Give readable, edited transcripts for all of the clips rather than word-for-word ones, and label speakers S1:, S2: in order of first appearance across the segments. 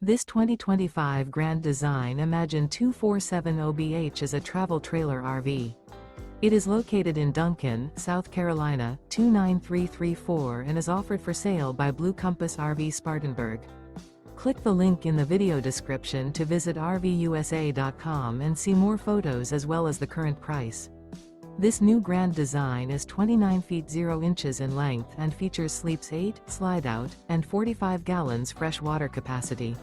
S1: This 2025 Grand Design Imagine 2470BH is a travel trailer RV. It is located in Duncan, South Carolina, 29334 and is offered for sale by Blue Compass RV Spartanburg. Click the link in the video description to visit RVUSA.com and see more photos as well as the current price. This new Grand Design is 29 feet 0 inches in length and features sleeps 8, slide-out, and 45 gallons fresh water capacity.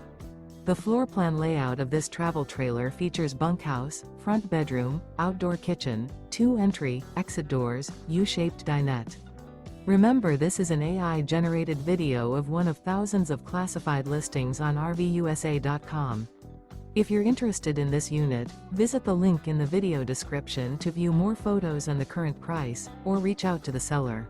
S1: The floor plan layout of this travel trailer features bunkhouse, front bedroom, outdoor kitchen, 2 entry, exit doors, U-shaped dinette. Remember, this is an AI-generated video of one of thousands of classified listings on RVUSA.com. If you're interested in this unit, visit the link in the video description to view more photos and the current price, or reach out to the seller.